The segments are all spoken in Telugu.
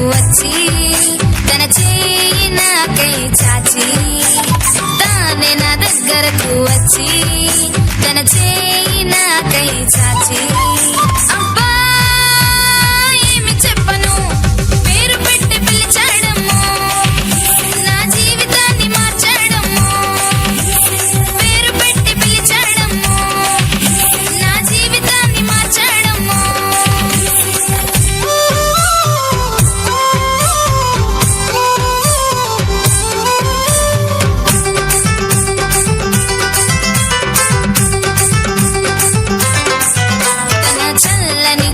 వచ్చి తన చేయి నాకై చాచి తానే నా దగ్గరకు వచ్చి తన చేయి నాకై చాచి అబ్బా ఏమి చెప్పను పేరు పెట్టి పిలిచాడమ్మో నా జీవితాన్ని మార్చాడమ్మో పేరు పెట్టి పిలిచాడమ్మో నా జీవితాన్ని మార్చాడమ్మో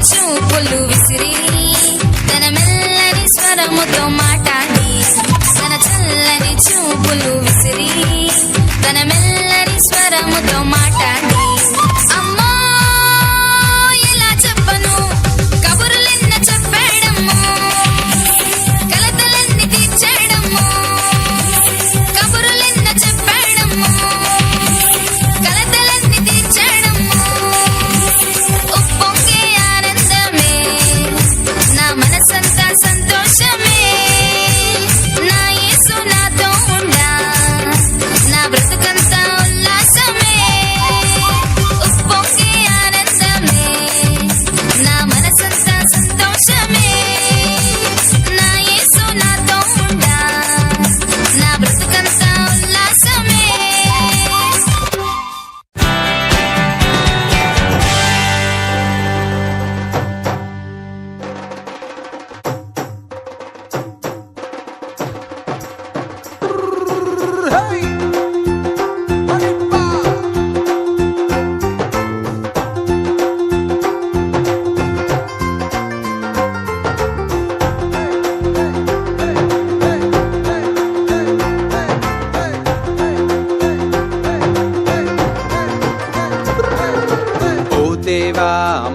చూపులు విసిరి తన మెల్లని స్వరముతో మాట్లాడి తన చల్లని చూపులు విసిరి తన మెల్లని స్వరముతో మాట్లాడి అమ్మో ఎలా చెప్పను కబురులెన్న చెప్పాడమ్మో కలతలన్నీ తీర్చాడమ్మో కబురులెన్న చెప్పాడమ్మో కలతలన్నీ తీర్చాడమ్మో ఉప్పొంగే నా మనసంతా సంతోషమే నా యేసు నాతో ఉండా నా బ్రతుకంతా ఉల్లాసమే ఉప్పొంగే ఆనందమే నా మనసంతా సంతోషమే నా యేసు నాతో ఉండా నా బ్రతుకంతా ఉల్లాసమే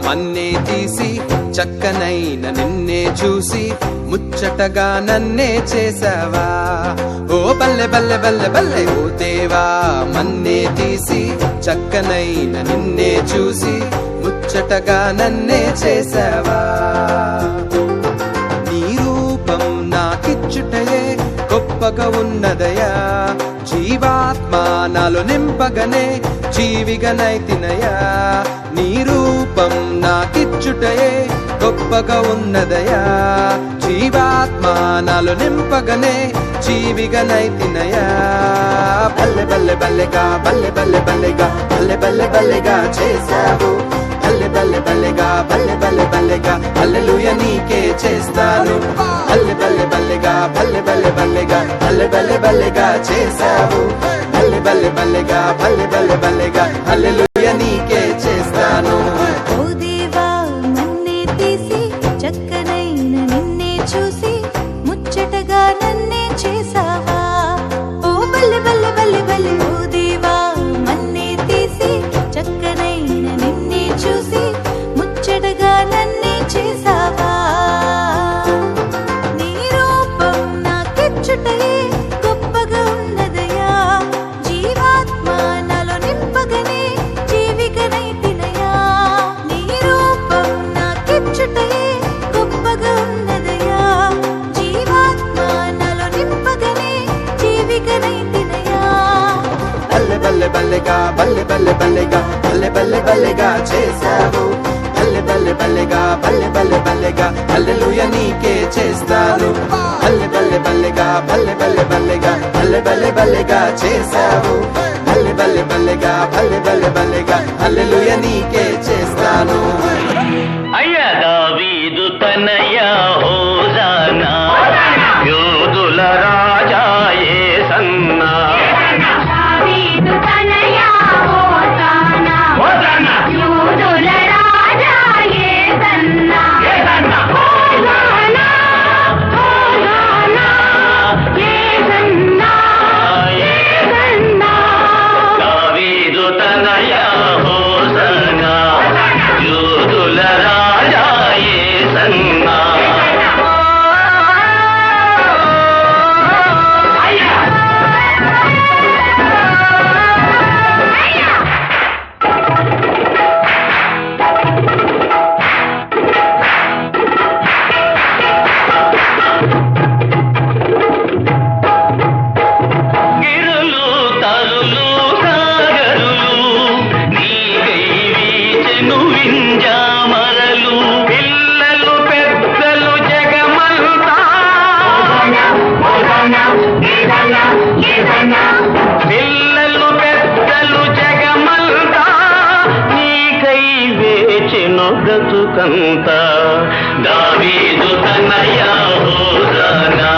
మన్నే తీసి చక్కనైన నిన్నే చూసి ముచ్చటగా నన్నే చేసావా ఓ బల్లె బల్లె బల్లె బల్లె ఓ దేవా మన్నే తీసి చక్కనైన నిన్నే చూసి ముచ్చటగా నన్నే చేసావా నీ రూపం నాకిచ్చుటయే గొప్పగా ఉన్నదయా జీవాత్మ నాలో నింపగనే జీవిగనైతినయా నీ రూపం నాకిచ్చుటయే గొప్పగా ఉన్నదయా జీవాత్మ నాలో నింపగనే జీవిగనైతినయా బల్లె బల్లె బల్లెగా బల్లె బల్లె బల్లెగా బల్లె బల్లె బల్లెగా చేశావు బల్లె బల్లె బల్లెగా బల్లె బల్లె బల్లెగా హల్లెలూయా నీకే చేస్తాను బల్లె బల్లె బల్లెగా బల్లె బల్లె బల్లెగా బల్లె బల్లె బల్లెగా చేశావు బల్లె బల్లె బల్లెగా బల్లె బల్లె బల్లెగా హల్లెలూయా నీకే చేస్తాను ఓ దేవా నన్నే తీసి చక్కనైన నిన్నే చూసి ముచ్చటగా నన్నే చేసావా ఓ బల్లె బల్లె బల్లె బల్లె ఓ దేవా నన్నే తీసి చక్కనైన నిన్నే చూసి ముచ్చటగా నన్నే చేసావా నీ రూపం నాకిచ్చుటయే గొప్పగా ఉన్నదయా జీవాత్మ నాలో నింపగనే జీవికనైతినయా నీ రూపం నాకిచ్చుటయే గొప్పగా ఉన్నదయా జీవాత్మ నాలో నింపగనే జీవికనైతినయా బల్లె బల్లె బల్లెగా బల్లె బల్లె బల్లెగా బల్లె బల్లె బల్లెగా చేశావు బల్లె బల్లె బల్లెగా బల్లె బల్లె బల్లెగా హల్లెలూయా నీకే చేస్తాను బల్లె బల్లె బల్లెగా బల్లె బల్లె బల్లెగా బల్లె బల్లె బల్లెగా చేశావు బల్లె బల్లె బల్లెగా బల్లె బల్లె బల్లెగా హల్లెలూయా నీకే చేస్తాను అయ్యా దావీదు తనయ్యా హోసానా యోధుల రాజా యేసన్నా దావీదు తనయ్యా హోసానా యోధుల రాజా యేసన్నా హోసానా హోసానా యేసన్నా యేసన్నా దావీదు తనయ్యా హోసానా బ్రతుకంత దావీదు తనయ హోసానా